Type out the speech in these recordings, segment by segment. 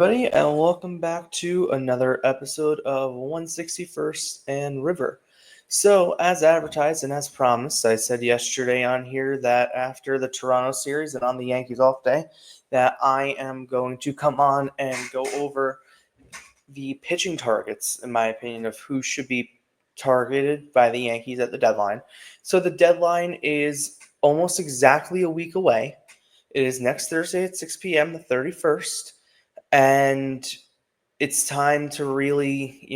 Everybody, and welcome back to another episode of 161st and River. So, as advertised and as promised, I said yesterday on here that after the Toronto series and on the Yankees off day, that I am going to come on and go over the pitching targets, in my opinion, of who should be targeted by the Yankees at the deadline. So, the deadline is almost exactly a week away. It is next Thursday at 6 p.m., the 31st. And it's time to really,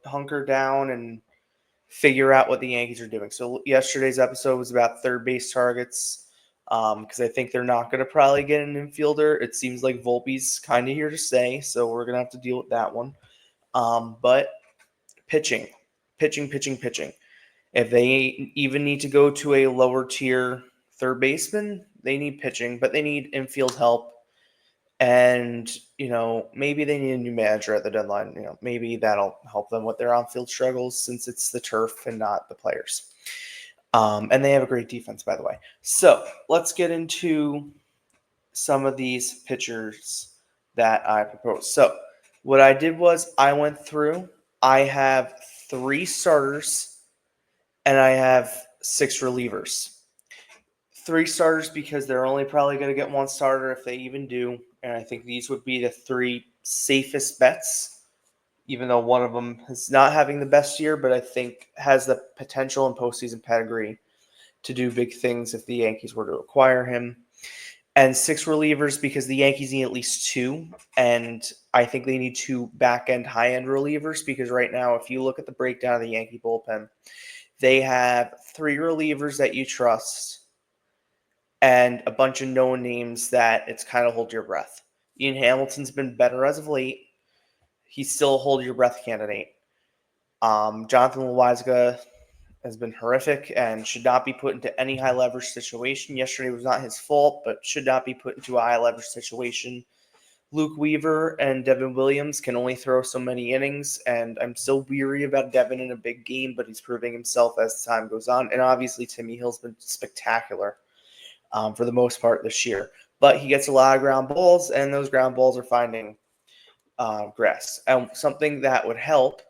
hunker down and figure out what the Yankees are doing. So yesterday's episode was about third base targets because I think they're not going to probably get an infielder. It seems like Volpe's kind of here to stay, so we're going to have to deal with that one. But pitching, pitching. If they even need to go to a lower tier third baseman, they need pitching, but they need infield help. And, maybe they need a new manager at the deadline. Maybe that'll help them with their on-field struggles since it's the turf and not the players. And they have a great defense, by the way. So let's get into some of these pitchers that I proposed. So what I did was I went through. I have 3 starters and I have 6 relievers. 3 starters because they're only probably going to get 1 starter if they even do. And I think these would be the 3 safest bets, even though one of them is not having the best year, but I think has the potential and postseason pedigree to do big things if the Yankees were to acquire him. And 6 relievers because the Yankees need at least 2. And I think they need 2 back-end, high-end relievers because right now, if you look at the breakdown of the Yankee bullpen, they have 3 relievers that you trust and a bunch of known names that it's kind of hold your breath. Ian Hamilton's been better as of late. He's still a hold your breath candidate. Jonathan Loaisiga has been horrific and should not be put into any high leverage situation. Yesterday was not his fault, but should not be put into a high leverage situation. Luke Weaver and Devin Williams can only throw so many innings, and I'm still weary about Devin in a big game, but he's proving himself as time goes on. And obviously, Timmy Hill's been spectacular for the most part this year. But he gets a lot of ground balls, and those ground balls are finding grass. And something that would help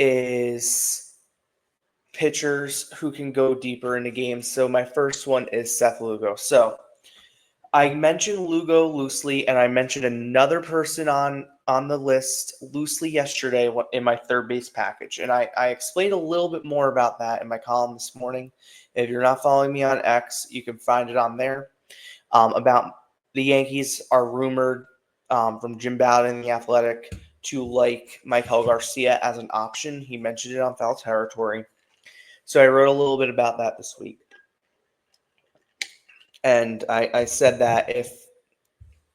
is pitchers who can go deeper into games. So my first one is Seth Lugo. So I mentioned Lugo loosely, and I mentioned another person on the list loosely yesterday in my third base package. And I explained a little bit more about that in my column this morning. If you're not following me on X, you can find it on there. About the Yankees are rumored from Jim Bowden, The Athletic, to like Michael Garcia as an option. He mentioned it on Foul Territory. So I wrote a little bit about that this week. And I said that if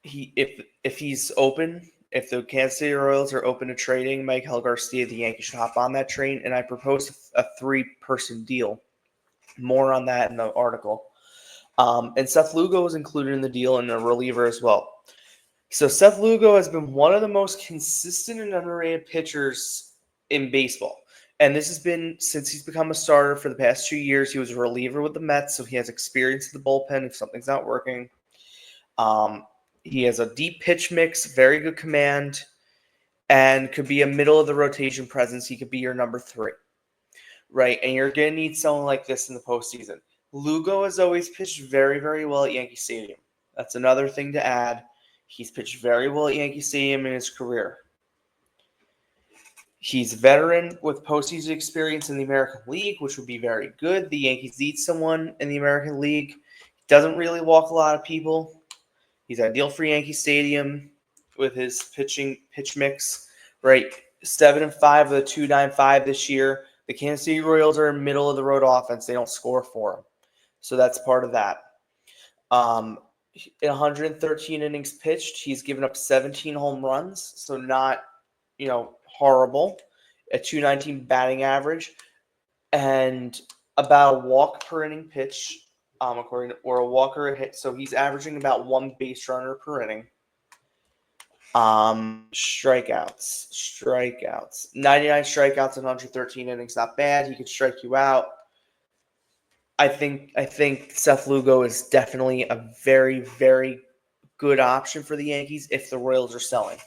he's open, if the Kansas City Royals are open to trading Michael Garcia, the Yankees should hop on that train. And I proposed a 3-person deal. More on that in the article. And Seth Lugo was included in the deal and a reliever as well. So Seth Lugo has been one of the most consistent and underrated pitchers in baseball. And this has been since he's become a starter for the past 2 years. He was a reliever with the Mets, so he has experience in the bullpen if something's not working. He has a deep pitch mix, very good command, and could be a middle-of-the-rotation presence. He could be your number 3, right? And you're going to need someone like this in the postseason. Lugo has always pitched very, very well at Yankee Stadium. That's another thing to add. He's pitched very well at Yankee Stadium in his career. He's a veteran with postseason experience in the American League, which would be very good. The Yankees need someone in the American League. He doesn't really walk a lot of people. He's ideal for Yankee Stadium with his pitch mix, right? 7-5 with a 2.95 this year. The Kansas City Royals are a middle-of-the-road offense. They don't score for him. So that's part of that. In 113 innings pitched, he's given up 17 home runs, so not, horrible. A 219 batting average, and about a walk per inning pitch, or a walker a hit. So he's averaging about 1 base runner per inning. Strikeouts. 99 strikeouts in 113 innings, not bad. He could strike you out. I think Seth Lugo is definitely a very, very good option for the Yankees if the Royals are selling.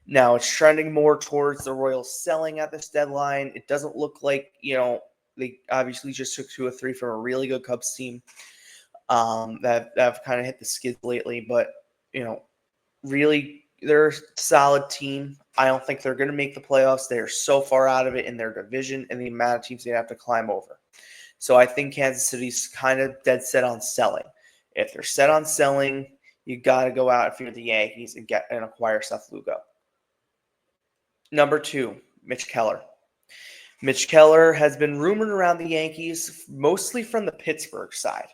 Now it's trending more towards the Royals selling at this deadline. It doesn't look like, they obviously just took 2 or 3 from a really good Cubs team that have kind of hit the skids lately. But, really, they're a solid team. I don't think they're going to make the playoffs. They are so far out of it in their division and the amount of teams they have to climb over. So I think Kansas City's kind of dead set on selling. If they're set on selling, you got to go out if you're the Yankees and acquire Seth Lugo. Number 2, Mitch Keller. Mitch Keller has been rumored around the Yankees, mostly from the Pittsburgh side.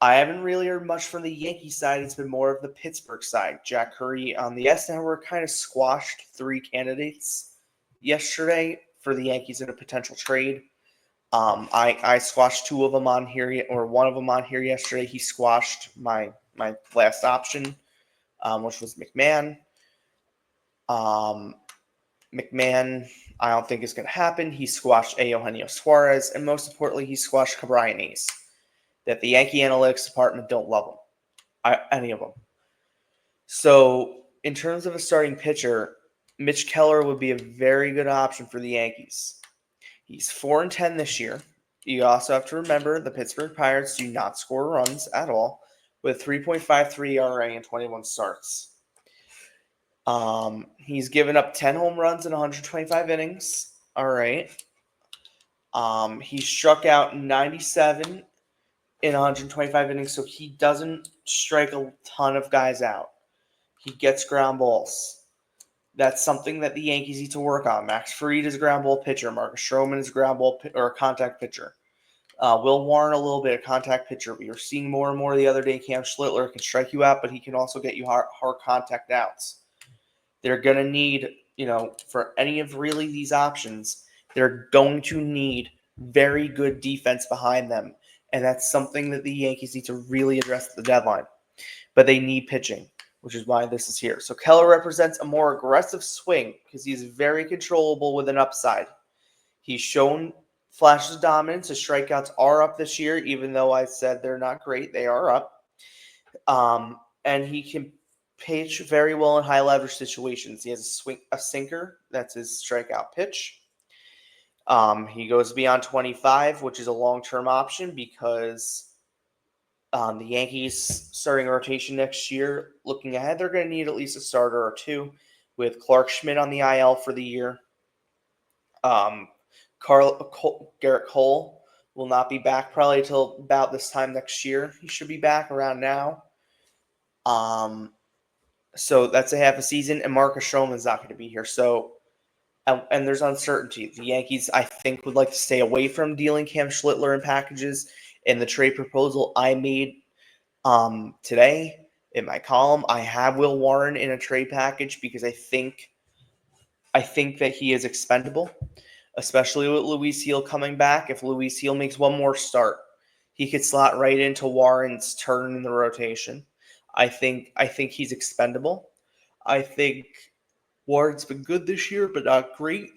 I haven't really heard much from the Yankee side. It's been more of the Pittsburgh side. Jack Curry on the S Network kind of squashed 3 candidates yesterday for the Yankees in a potential trade. I squashed 2 of them on here, or one of them on here yesterday. He squashed my last option, which was McMahon. McMahon, I don't think is going to happen. He squashed Eugenio Suarez, and most importantly, he squashed Cabrian Ace. That the Yankee analytics department don't love him, any of them. So, in terms of a starting pitcher, Mitch Keller would be a very good option for the Yankees. He's 4-10 this year. You also have to remember the Pittsburgh Pirates do not score runs at all, with 3.53 ERA and 21 starts. He's given up 10 home runs in 125 innings. All right. He struck out 97 in 125 innings, so he doesn't strike a ton of guys out. He gets ground balls. That's something that the Yankees need to work on. Max Fried is a ground ball pitcher. Marcus Stroman is a ground ball or a contact pitcher. Will Warren a little bit of contact pitcher. We were seeing more and more the other day. Cam Schlittler can strike you out, but he can also get you hard contact outs. They're going to need, for any of really these options, they're going to need very good defense behind them. And that's something that the Yankees need to really address at the deadline. But they need pitching, which is why this is here. So Keller represents a more aggressive swing because he's very controllable with an upside. He's shown flashes of dominance. His strikeouts are up this year, even though I said they're not great. They are up. And he can pitch very well in high leverage situations. He has a sinker. That's his strikeout pitch. He goes beyond 25, which is a long-term option because the Yankees starting rotation next year, looking ahead, they're going to need at least a starter or 2 with Clark Schmidt on the IL for the year. Garrett Cole will not be back probably until about this time next year. He should be back around now. So that's a half a season, and Marcus Stroman's not going to be here. So, and there's uncertainty. The Yankees, I think, would like to stay away from dealing Cam Schlittler in packages. In the trade proposal I made today in my column, I have Will Warren in a trade package because I think that he is expendable, especially with Luis Gil coming back. If Luis Gil makes one more start, he could slot right into Warren's turn in the rotation. I think he's expendable. I think Warren's been good this year, but not great.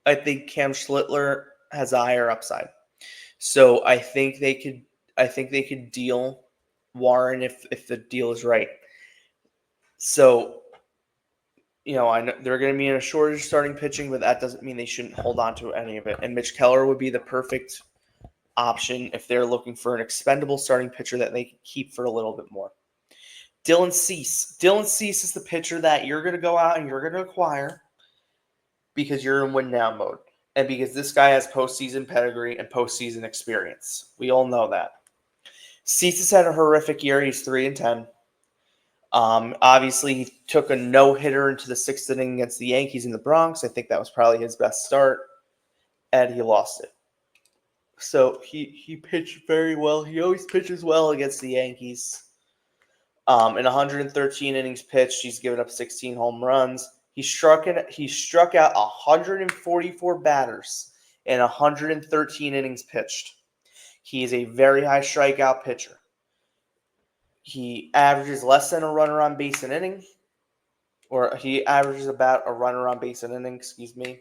I think Cam Schlittler has a higher upside. So I think they could deal Warren if the deal is right. So, I know they're going to be in a shortage starting pitching, but that doesn't mean they shouldn't hold on to any of it. And Mitch Keller would be the perfect option if they're looking for an expendable starting pitcher that they can keep for a little bit more. Dylan Cease. Dylan Cease is the pitcher that you're going to go out and you're going to acquire because you're in win-now mode. And because this guy has postseason pedigree and postseason experience. We all know that. Cease has had a horrific year. He's 3-10. Obviously, he took a no-hitter into the 6th inning against the Yankees in the Bronx. I think that was probably his best start. And he lost it. So he pitched very well. He always pitches well against the Yankees. In 113 innings pitched, he's given up 16 home runs. He struck out 144 batters in 113 innings pitched. He is a very high strikeout pitcher. He averages less than a runner on base an inning, or he averages about a runner on base an inning, excuse me.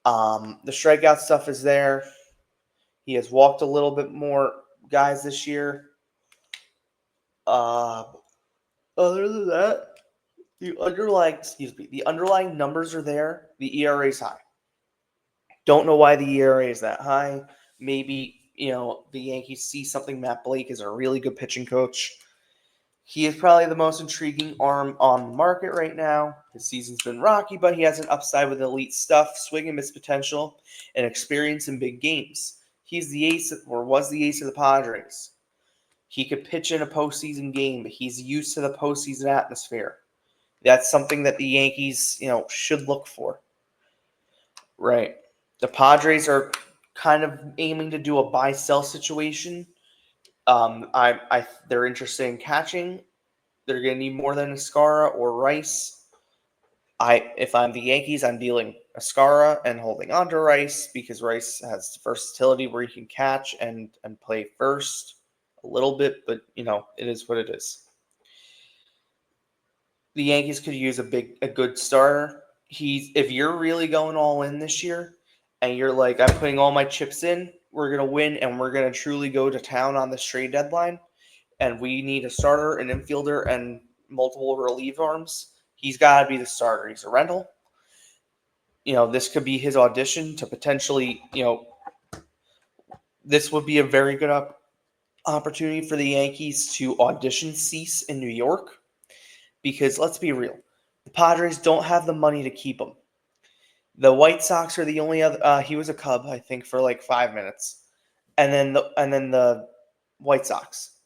The strikeout stuff is there. He has walked a little bit more guys this year. Other than that, the underlying numbers are there. The ERA is high. Don't know why the ERA is that high. Maybe, the Yankees see something. Matt Blake is a really good pitching coach. He is probably the most intriguing arm on the market right now. His season's been rocky, but he has an upside with elite stuff, swing and miss potential, and experience in big games. He's the ace, or was the ace of the Padres. He could pitch in a postseason game, but he's used to the postseason atmosphere. That's something that the Yankees, should look for. Right. The Padres are kind of aiming to do a buy-sell situation. They're interested in catching. They're going to need more than Escara or Rice. If I'm the Yankees, I'm dealing Escara and holding on to Rice because Rice has versatility where he can catch and play first a little bit, but it is what it is. The Yankees could use a good starter. If you're really going all in this year and you're like, I'm putting all my chips in, we're gonna win and we're gonna truly go to town on this trade deadline, and we need a starter, an infielder, and multiple relief arms, he's gotta be the starter. He's a rental. This could be his audition to potentially, this would be a very good opportunity for the Yankees to audition Cease in New York. Because let's be real, the Padres don't have the money to keep him. The White Sox are the only other. He was a Cub, I think, for like 5 minutes, and then the White Sox.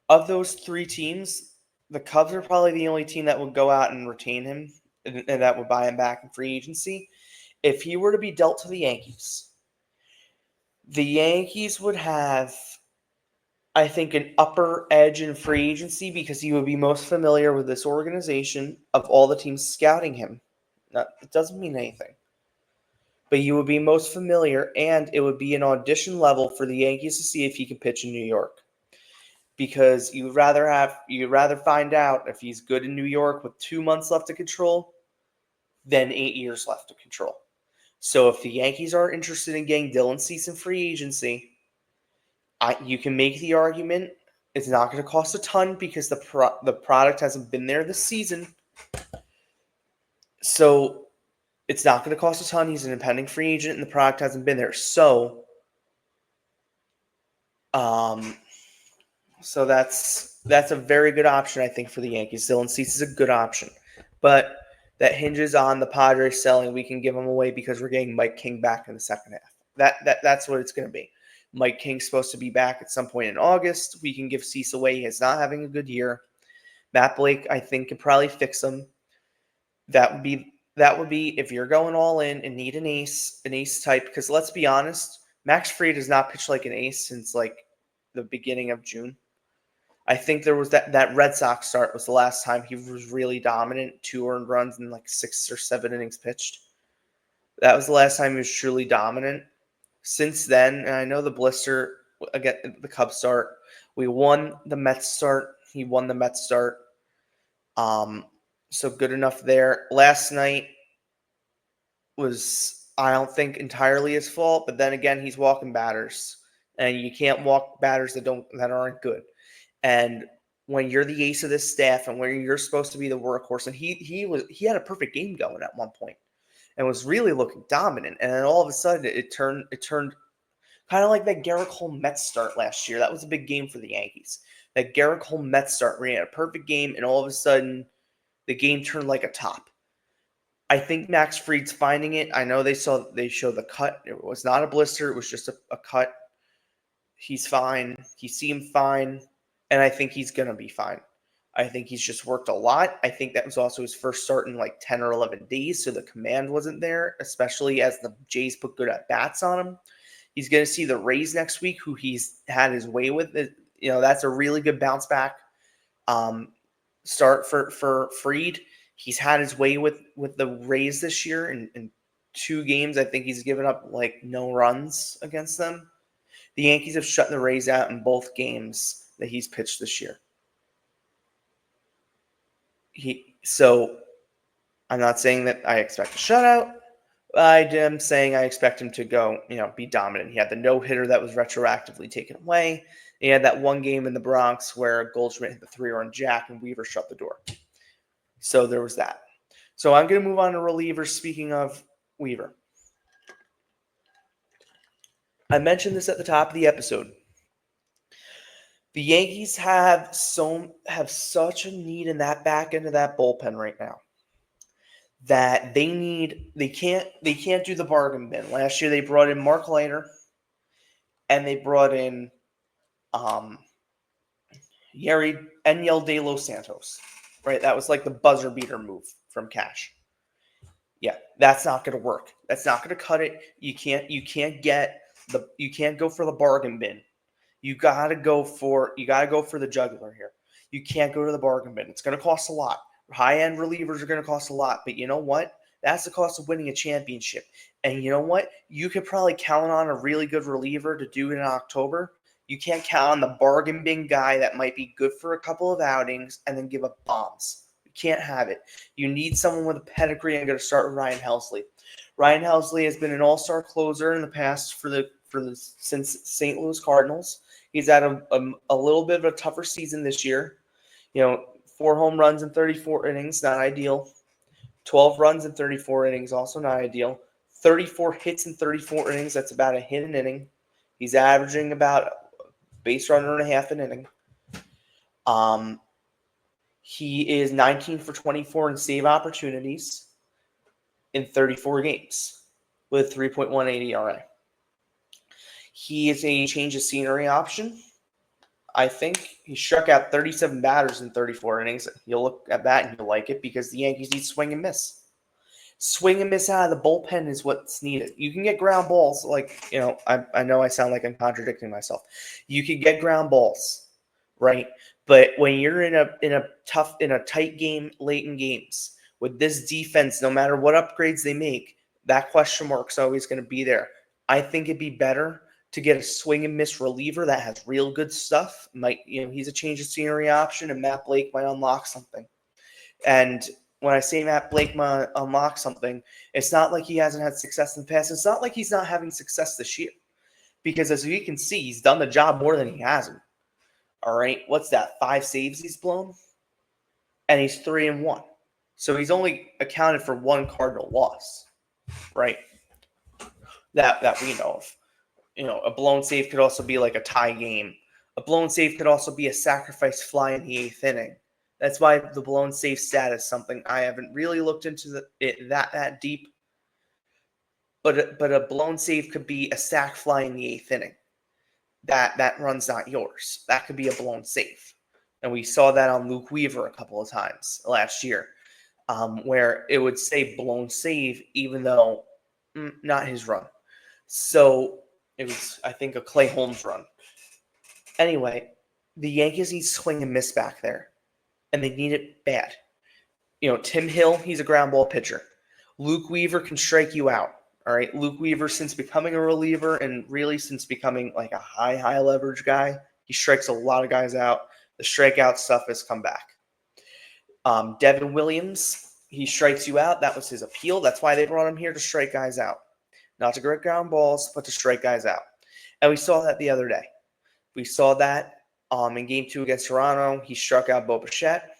Of those three teams, the Cubs are probably the only team that would go out and retain him, and that would buy him back in free agency. If he were to be dealt to the Yankees would have, I think, an upper edge in free agency because he would be most familiar with this organization of all the teams scouting him. Now, it doesn't mean anything. But you would be most familiar, and it would be an audition level for the Yankees to see if he can pitch in New York. Because you'd rather find out if he's good in New York with 2 months left to control than 8 years left to control. So if the Yankees are interested in getting Dylan Cease in free agency, you can make the argument it's not going to cost a ton because the product hasn't been there this season. So it's not going to cost a ton. He's an impending free agent, and the product hasn't been there. So that's a very good option, I think, for the Yankees. Dylan Cease is a good option, but that hinges on the Padres selling. We can give him away because we're getting Mike King back in the second half. That's what it's going to be. Mike King's supposed to be back at some point in August. We can give Cease away. He's not having a good year. Matt Blake, I think, can probably fix him. That would be if you're going all in and need an ace type. Because let's be honest, Max Fried has not pitched like an ace since like the beginning of June. I think there was that Red Sox start was the last time he was really dominant, 2 earned runs in like 6 or 7 innings pitched. That was the last time he was truly dominant. Since then, and I know the blister, again, the Cubs start, we won the Mets start. He won the Mets start. So good enough there. Last night was, I don't think, entirely his fault, but then again, he's walking batters, and you can't walk batters that aren't good. And when you're the ace of this staff, and when you're supposed to be the workhorse, and he had a perfect game going at one point, and was really looking dominant, and then all of a sudden it turned kind of like that Garrett Cole Mets start last year. That was a big game for the Yankees. That Garrett Cole Mets start ran a perfect game, and all of a sudden the game turned like a top. I think Max Fried's finding it. I know they showed the cut. It was not a blister. It was just a cut. He's fine. He seemed fine. And I think he's going to be fine. I think he's just worked a lot. I think that was also his first start in like 10 or 11 days, so the command wasn't there, especially as the Jays put good at-bats on him. He's going to see the Rays next week, who he's had his way with. That's a really good bounce back start for Fried. He's had his way with the Rays this year. In 2 games, I think he's given up like no runs against them. The Yankees have shut the Rays out in both games that he's pitched this year. So I'm not saying that I expect a shutout. I am saying I expect him to go, be dominant. He had the no-hitter that was retroactively taken away. He had that one game in the Bronx where Goldschmidt hit the 3-run jack and Weaver shut the door. So there was that. So I'm going to move on to relievers. Speaking of Weaver, I mentioned this at the top of the episode. The Yankees have such a need in that back end of that bullpen right now that they can't do the bargain bin. Last year they brought in Mark Leiter and they brought in Yeri Enyel de Los Santos. Right? That was like the buzzer beater move from Cash. Yeah, that's not going to work. That's not going to cut it. You can't go for the bargain bin. You gotta go for the jugular here. You can't go to the bargain bin. It's going to cost a lot. High-end relievers are going to cost a lot, but you know what? That's the cost of winning a championship. And you know what? You could probably count on a really good reliever to do it in October. You can't count on the bargain bin guy that might be good for a couple of outings and then give up bombs. You can't have it. You need someone with a pedigree. I'm going to start with Ryan Helsley. Ryan Helsley has been an all-star closer in the past since St. Louis Cardinals. He's had a little bit of a tougher season this year. 4 home runs in 34 innings, not ideal. 12 runs in 34 innings, also not ideal. 34 hits in 34 innings, that's about a hit an inning. He's averaging about base runner and a half an inning. He is 19 for 24 in save opportunities in 34 games with 3.18 ERA. He is a change of scenery option. I think he struck out 37 batters in 34 innings. You'll look at that and you'll like it because the Yankees need swing and miss. Swing and miss out of the bullpen is what's needed. You can get ground balls. I know I sound like I'm contradicting myself. You can get ground balls, right? But when you're in a tight game late in games with this defense, no matter what upgrades they make, that question mark's always going to be there. I think it'd be better to get a swing and miss reliever that has real good stuff. He's a change of scenery option, and Matt Blake might unlock something. And when I say Matt Blake might unlock something, it's not like he hasn't had success in the past. It's not like he's not having success this year. Because as you can see, he's done the job more than he hasn't. All right, what's that? 5 saves he's blown? And he's 3-1. So he's only accounted for 1 Cardinal loss, right? That we know of. A blown save could also be like a tie game. A blown save could also be a sacrifice fly in the 8th inning. That's why the blown save stat is something I haven't really looked into it that deep. But a blown save could be a sac fly in the 8th inning. That run's not yours. That could be a blown save. And we saw that on Luke Weaver a couple of times last year, where it would say blown save even though not his run. So it was, I think, a Clay Holmes run. Anyway, the Yankees need swing and miss back there, and they need it bad. Tim Hill, he's a ground ball pitcher. Luke Weaver can strike you out. All right, Luke Weaver, since becoming a reliever and really since becoming like a high leverage guy, he strikes a lot of guys out. The strikeout stuff has come back. Devin Williams, he strikes you out. That was his appeal. That's why they brought him here, to strike guys out. Not to get ground balls, but to strike guys out. And we saw that the other day. We saw that in Game 2 against Toronto. He struck out Bo Bichette,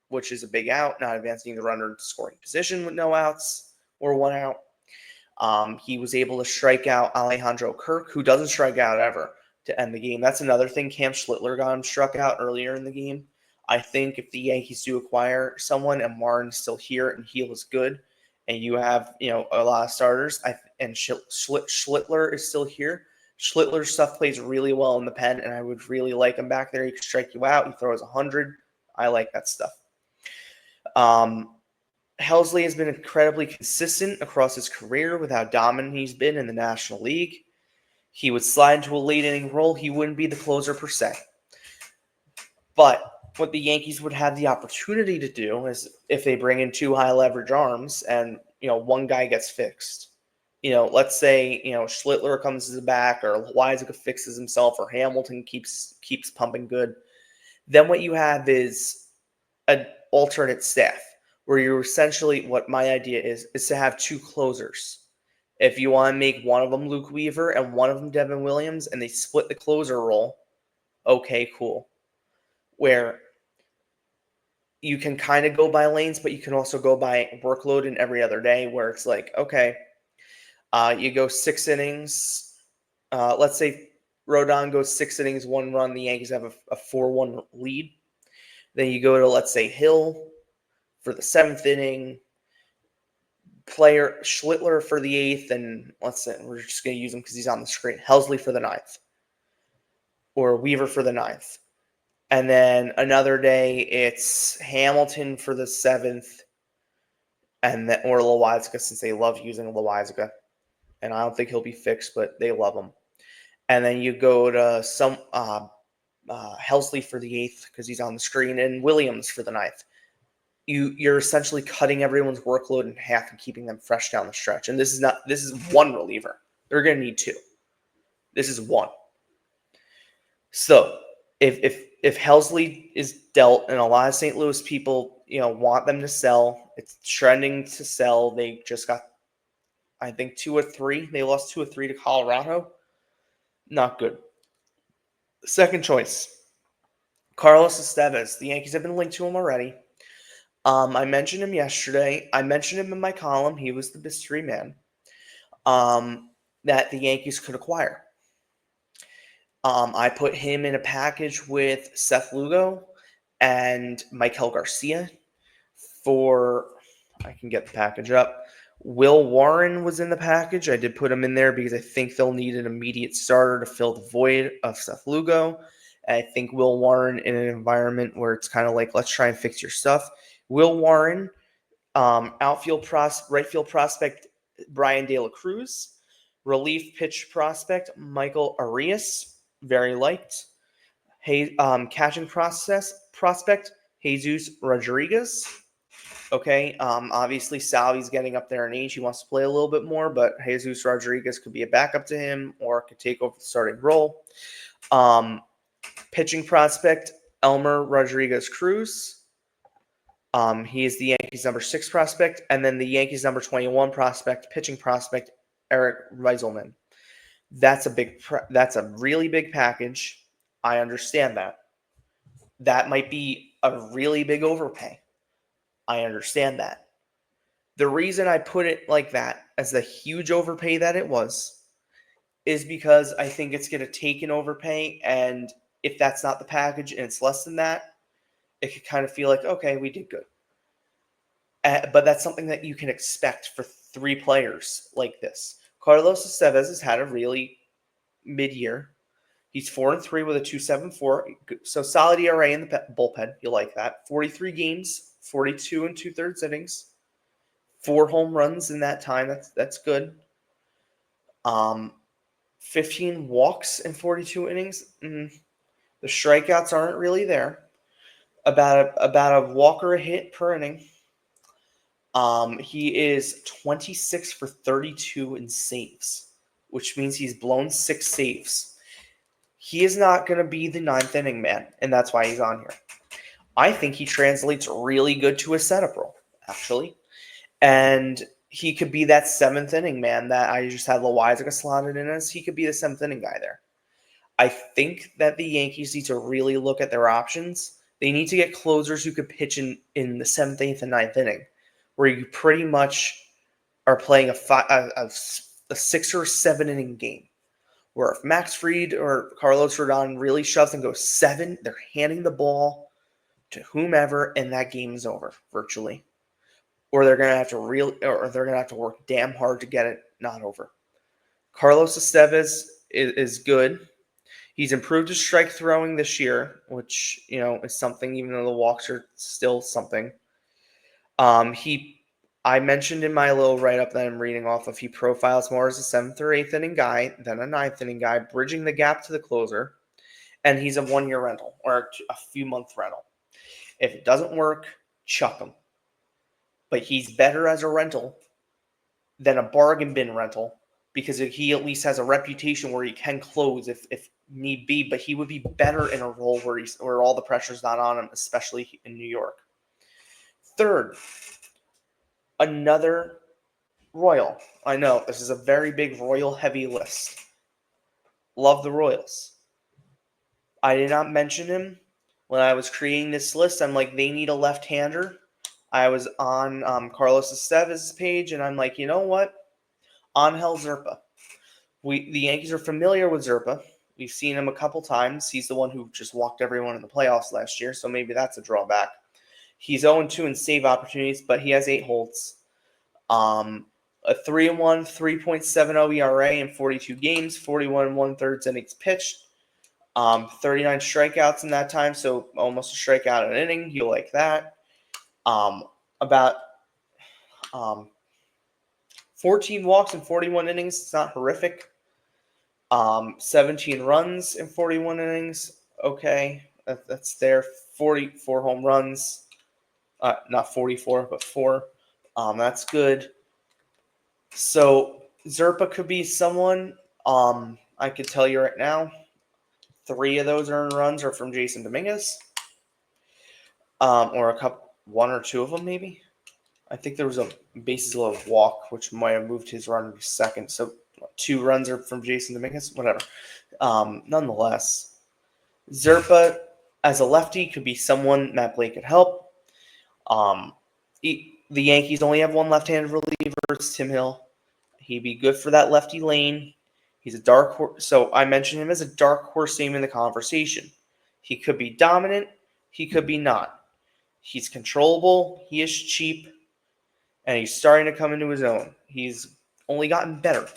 which is a big out, not advancing the runner into scoring position with no outs or 1 out. He was able to strike out Alejandro Kirk, who doesn't strike out ever, to end the game. That's another thing. Cam Schlittler got him struck out earlier in the game. I think if the Yankees do acquire someone and Martin's still here and Heel is good, and you have a lot of starters, and Schlittler is still here, Schlittler's stuff plays really well in the pen, and I would really like him back there. He can strike you out. He throws 100. I like that stuff. Helsley has been incredibly consistent across his career with how dominant he's been in the National League. He would slide into a late inning role. He wouldn't be the closer per se. But what the Yankees would have the opportunity to do is, if they bring in 2 high leverage arms and one guy gets fixed. Let's say Schlittler comes to the back, or Weisiger fixes himself, or Hamilton keeps pumping good. Then what you have is an alternate staff, where you're essentially, what my idea is to have 2 closers. If you want to make one of them Luke Weaver and one of them Devin Williams, and they split the closer role, okay, cool. Where you can kind of go by lanes, but you can also go by workload in every other day, where it's like, okay, you go 6 innings. Let's say Rodon goes 6 innings, 1 run. The Yankees have a 4-1 lead. Then you go to, let's say, Hill for the 7th inning, player Schlittler for the 8th, and let's say we're just going to use him because he's on the screen. Helsley for the 9th, or Weaver for the 9th. And then another day, it's Hamilton for the 7th, and then, or Loizaga, since they love using Loizaga. And I don't think he'll be fixed, but they love him. And then you go to some Helsley for the 8th because he's on the screen, and Williams for the 9th. You're essentially cutting everyone's workload in half and keeping them fresh down the stretch. And this is one reliever. They're going to need two. This is one. So if Helsley is dealt, and a lot of St. Louis people want them to sell, it's trending to sell. They just got, I think, 2 or 3. They lost 2 or 3 to Colorado. Not good. Second choice, Carlos Estevez. The Yankees have been linked to him already. I mentioned him yesterday. I mentioned him in my column. He was the mystery man that the Yankees could acquire. I put him in a package with Seth Lugo and Michael Garcia for, I can get the package up. Will Warren was in the package. I did put him in there because I think they'll need an immediate starter to fill the void of Seth Lugo. And I think Will Warren, in an environment where it's kind of like, let's try and fix your stuff. Will Warren, right field prospect Brian De La Cruz, relief pitch prospect Michael Arias, very liked. Catching prospect Jesus Rodriguez. Okay, obviously Salvi's getting up there in age. He wants to play a little bit more, but Jesus Rodriguez could be a backup to him or could take over the starting role. Pitching prospect Elmer Rodriguez Cruz. He is the Yankees number 6 prospect, and then the Yankees number 21 prospect, pitching prospect Eric Reiselman. That's a really big package. I understand that. That might be a really big overpay. I understand that. The reason I put it like that, as the huge overpay that it was, is because I think it's going to take an overpay, and if that's not the package and it's less than that, it could kind of feel like, okay, we did good. But that's something that you can expect for 3 players like this. Carlos Estevez has had a really mid-year. He's 4-3 with a 2.74, so solid ERA in the bullpen. You like that? 43 games, 42 and 2/3 innings, 4 home runs in that time. That's good. 15 walks in 42 innings. The strikeouts aren't really there. About a walk or a hit per inning. He is 26 for 32 in saves, which means he's blown 6 saves. He is not going to be the 9th inning man, and that's why he's on here. I think he translates really good to a setup role, actually. And he could be that 7th inning man that I just had Loizaga slotted in as. He could be the 7th inning guy there. I think that the Yankees need to really look at their options. They need to get closers who could pitch in the 7th, 8th, and 9th inning, where you pretty much are playing a 6 or 7 inning game. Where if Max Fried or Carlos Rodon really shoves and goes 7, they're handing the ball to whomever, and that game is over virtually. Or they're gonna have to work damn hard to get it not over. Carlos Estevez is good. He's improved his strike throwing this year, which is something, even though the walks are still something. I mentioned in my little write-up that I'm reading off of, he profiles more as a 7th or 8th inning guy than a 9th inning guy, bridging the gap to the closer, and he's a 1-year rental or a few-month rental. If it doesn't work, chuck him. But he's better as a rental than a bargain bin rental because he at least has a reputation where he can close if need be, but he would be better in a role where all the pressure's not on him, especially in New York. Third, another Royal. I know, this is a very big Royal heavy list. Love the Royals. I did not mention him when I was creating this list. I'm like, they need a left-hander. I was on Carlos Estevez's page, and I'm like, you know what? Angel Zerpa. The Yankees are familiar with Zerpa. We've seen him a couple times. He's the one who just walked everyone in the playoffs last year, so maybe that's a drawback. He's 0-2 in save opportunities, but he has 8 holds. A 3-1, 3.70 ERA in 42 games, 41 1/3 innings pitched, 39 strikeouts in that time, so almost a strikeout an inning. You like that? About 14 walks in 41 innings. It's not horrific. 17 runs in 41 innings. Okay, that's there. 44 home runs. Not 44, but 4. That's good. So Zerpa could be someone. I could tell you right now, 3 of those earned runs are from Jason Dominguez. Or one or 2 of them maybe. I think there was a bases loaded walk, which might have moved his run to second. So 2 runs are from Jason Dominguez. Whatever. Nonetheless, Zerpa as a lefty could be someone Matt Blake could help. The Yankees only have one left-handed reliever. It's Tim Hill. He'd be good for that lefty lane. He's a dark horse. So I mentioned him as a dark horse name in the conversation. He could be dominant. He could be not. He's controllable. He is cheap. And he's starting to come into his own. He's only gotten better.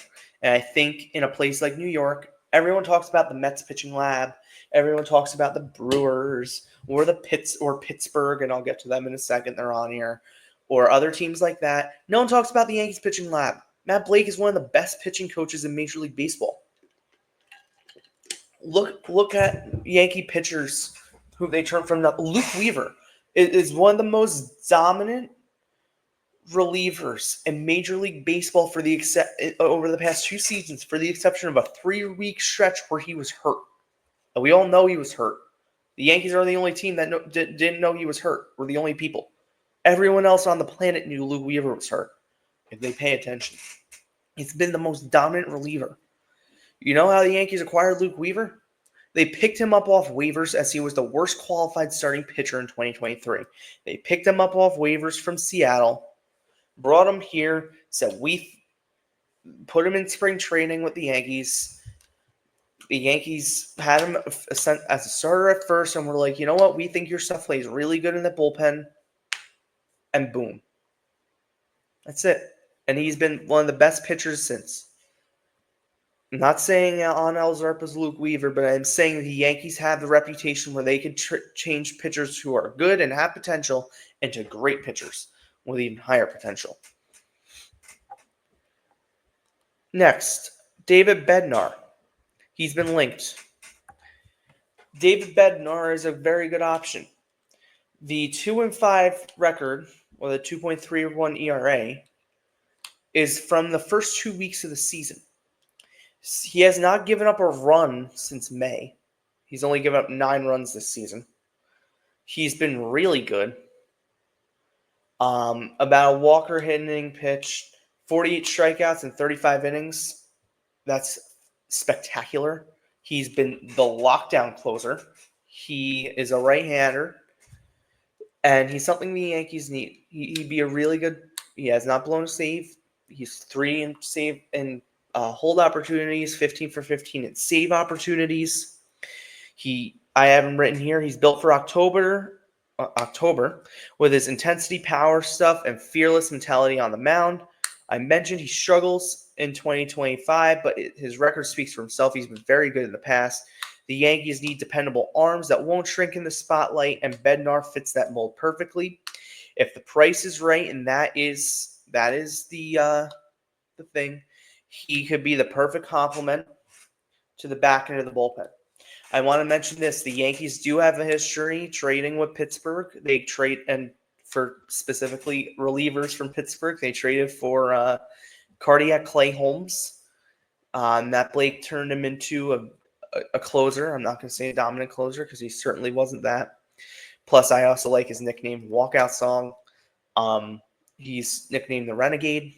And I think in a place like New York, everyone talks about the Mets pitching lab. Everyone talks about the Brewers or Pittsburgh, and I'll get to them in a second. They're on here. Or other teams like that. No one talks about the Yankees pitching lab. Matt Blake is one of the best pitching coaches in Major League Baseball. Look at Yankee pitchers who they turn from. Luke Weaver is one of the most dominant relievers in Major League Baseball over the past 2 seasons, for the exception of a 3-week stretch where he was hurt. And we all know he was hurt. The Yankees are the only team that didn't know he was hurt. We're the only people. Everyone else on the planet knew Luke Weaver was hurt, if they pay attention. He's been the most dominant reliever. You know how the Yankees acquired Luke Weaver? They picked him up off waivers as he was the worst qualified starting pitcher in 2023. They picked him up off waivers from Seattle, brought him here, said we put him in spring training with the Yankees. The Yankees had him as a starter at first, and we're like, you know what? We think your stuff plays really good in the bullpen. And boom. That's it. And he's been one of the best pitchers since. I'm not saying Angel Zerpa's Luke Weaver, but I'm saying the Yankees have the reputation where they can change pitchers who are good and have potential into great pitchers with even higher potential. Next, David Bednar. He's been linked. David Bednar is a very good option. The 2-5 record, or the 2.31 ERA, is from the first 2 weeks of the season. He has not given up a run since May. He's only given up 9 runs this season. He's been really good. About a walker hitting pitch, 48 strikeouts in 35 innings. That's spectacular. He's been the lockdown closer. He is a right-hander, and he's something the Yankees need. He'd be a really good. He has not blown a save. He's 3 in save and hold opportunities, 15 for 15 in save opportunities. I have him written here. He's built for October with his intensity, power stuff, and fearless mentality on the mound. I mentioned he struggles in 2025, but his record speaks for himself. He's been very good in the past. The Yankees need dependable arms that won't shrink in the spotlight, and Bednar fits that mold perfectly. If the price is right, and that is the thing, he could be the perfect complement to the back end of the bullpen. I want to mention this. The Yankees do have a history trading with Pittsburgh. They trade, and for specifically relievers from Pittsburgh, they traded for cardiac Clay Holmes. Matt Blake turned him into a closer. I'm not going to say a dominant closer because he certainly wasn't that. Plus, I also like his nickname, Walkout Song. He's nicknamed the Renegade,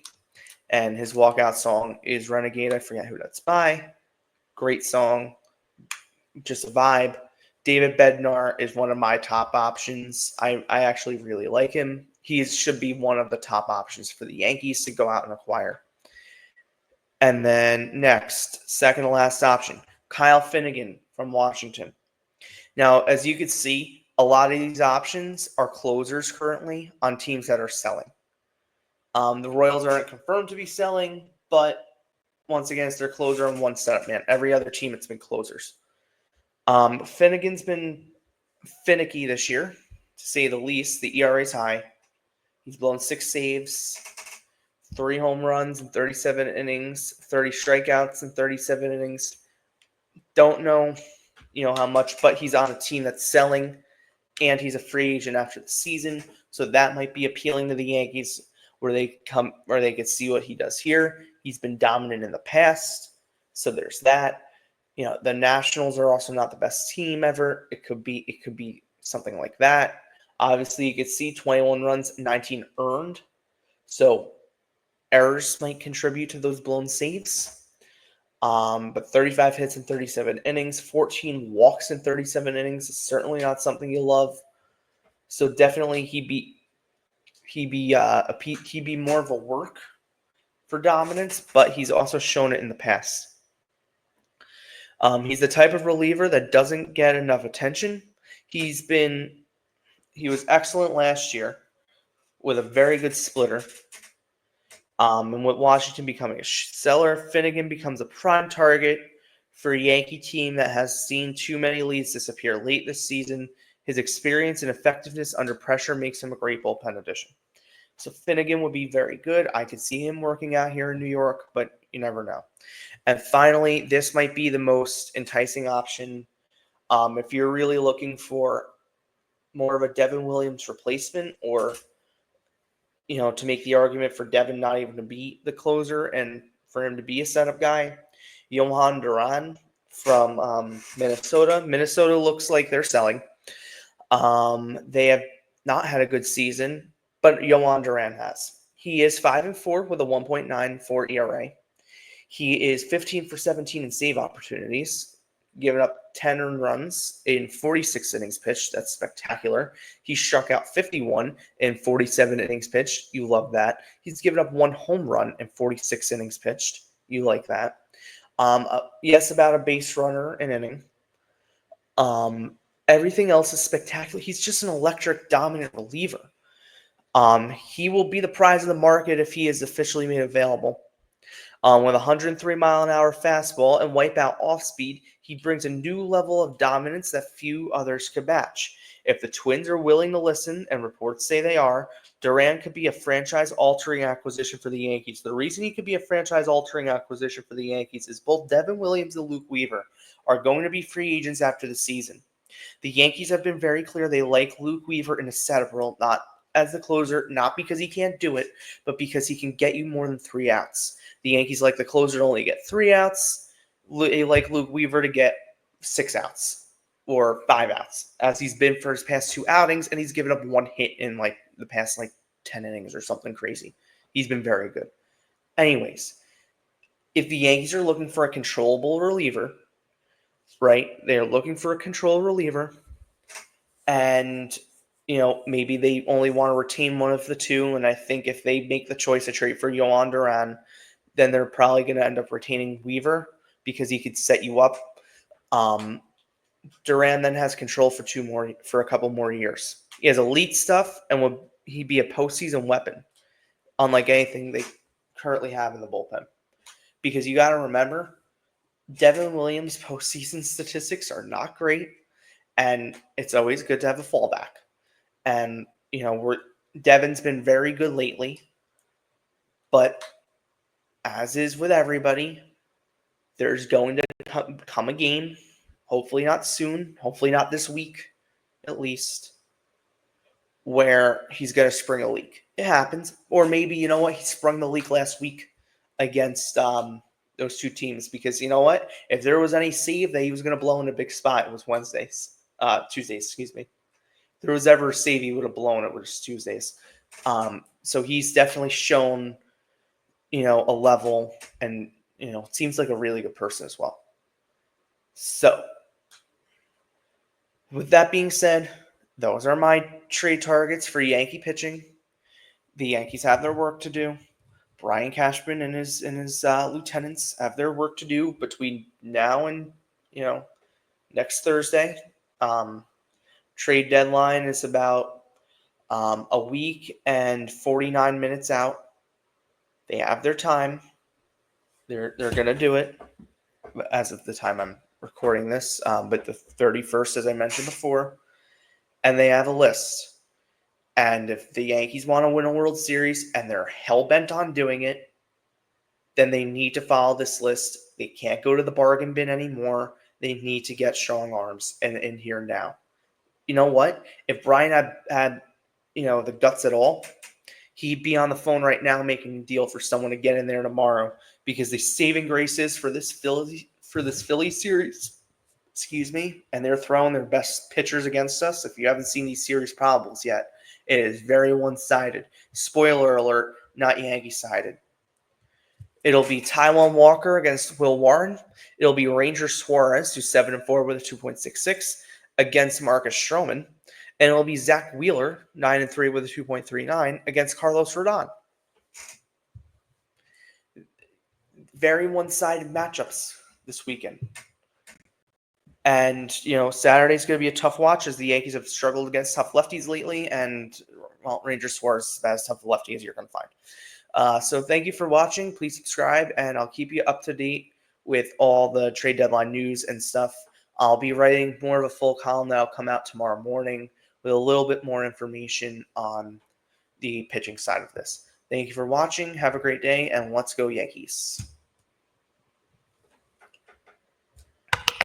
and his walkout song is Renegade. I forget who that's by. Great song. Just a vibe. David Bednar is one of my top options. I actually really like him. He should be one of the top options for the Yankees to go out and acquire. And then next, second to last option, Kyle Finnegan from Washington. Now, as you can see, a lot of these options are closers currently on teams that are selling. The Royals aren't confirmed to be selling, but once again, it's their closer on one setup man. Every other team, it's been closers. Finnegan's been finicky this year, to say the least. The ERA is high. He's blown 6 saves, 3 home runs in 37 innings, 30 strikeouts in 37 innings. Don't know, how much, but he's on a team that's selling, and he's a free agent after the season, so that might be appealing to the Yankees, where they could see what he does here. He's been dominant in the past, so there's that. The Nationals are also not the best team ever. It could be something like that. Obviously, you could see 21 runs, 19 earned, so errors might contribute to those blown saves. But 35 hits in 37 innings, 14 walks in 37 innings is certainly not something you love. So definitely he'd be more of a work for dominance, but he's also shown it in the past. He's the type of reliever that doesn't get enough attention. He was excellent last year with a very good splitter. And with Washington becoming a seller, Finnegan becomes a prime target for a Yankee team that has seen too many leads disappear late this season. His experience and effectiveness under pressure makes him a great bullpen addition. So Finnegan would be very good. I could see him working out here in New York, but you never know. And finally, this might be the most enticing option. If you're really looking for more of a Devin Williams replacement, or to make the argument for Devin not even to be the closer and for him to be a setup guy, Johan Duran from Minnesota. Minnesota looks like they're selling. They have not had a good season, but Johan Duran has. He is 5-4 with a 1.94 ERA. He is 15 for 17 in save opportunities, giving up 10 earned runs in 46 innings pitched. That's spectacular. He struck out 51 in 47 innings pitched. You love that. He's given up 1 home run in 46 innings pitched. You like that. Yes, about a base runner an inning. Everything else is spectacular. He's just an electric, dominant reliever. He will be the prize of the market if he is officially made available. With a 103-mile-an-hour fastball and wipeout off-speed, he brings a new level of dominance that few others could match. If the Twins are willing to listen, and reports say they are, Duran could be a franchise-altering acquisition for the Yankees. The reason he could be a franchise-altering acquisition for the Yankees is both Devin Williams and Luke Weaver are going to be free agents after the season. The Yankees have been very clear they like Luke Weaver in a setup role, not as the closer, not because he can't do it, but because he can get you more than 3 outs. The Yankees like the closer to only get 3 outs. They like Luke Weaver to get 6 outs or 5 outs, as he's been for his past 2 outings, and he's given up 1 hit in the past 10 innings or something crazy. He's been very good. Anyways, if the Yankees are looking for a controllable reliever, right? They're looking for a control reliever, and maybe they only want to retain one of the two. And I think if they make the choice to trade for Yohan Duran, then they're probably going to end up retaining Weaver because he could set you up. Duran then has control for a couple more years. He has elite stuff, and he'd be a postseason weapon, unlike anything they currently have in the bullpen. Because you got to remember, Devin Williams' postseason statistics are not great, and it's always good to have a fallback. And Devin's been very good lately, but as is with everybody, there's going to come a game, hopefully not soon, hopefully not this week at least, where he's going to spring a leak. It happens. Or maybe, he sprung the leak last week against those two teams, because if there was any save that he was going to blow in a big spot, it was Tuesdays, excuse me. If there was ever a save he would have blown, it was Tuesdays. So he's definitely shown, a level, and, seems like a really good person as well. So With that being said, those are my trade targets for Yankee pitching. The Yankees have their work to do. Brian Cashman and his lieutenants have their work to do between now and next Thursday. Um, Trade deadline is about a week and 49 minutes out. They have their time. They're gonna do it as of the time I'm recording this, but the 31st, as I mentioned before, and they have a list. And if the Yankees want to win a World Series and they're hell bent on doing it, then they need to follow this list. They can't go to the bargain bin anymore. They need to get strong arms in here now. You know what? If Brian had the guts at all, he'd be on the phone right now making a deal for someone to get in there tomorrow, because the saving graces for this Philly series, excuse me, and they're throwing their best pitchers against us. If you haven't seen these series problems yet, it is very one-sided. Spoiler alert, not Yankee-sided. It'll be Taijuan Walker against Will Warren. It'll be Ranger Suarez, who's 7-4 with a 2.66, against Marcus Stroman. And it'll be Zach Wheeler, 9-3 with a 2.39, against Carlos Rodon. Very one-sided matchups this weekend. And, Saturday's going to be a tough watch, as the Yankees have struggled against tough lefties lately, and, Ranger Suarez is about as tough a lefty as you're going to find. So thank you for watching. Please subscribe, and I'll keep you up to date with all the trade deadline news and stuff. I'll be writing more of a full column that'll come out tomorrow morning with a little bit more information on the pitching side of this. Thank you for watching. Have a great day, and let's go Yankees.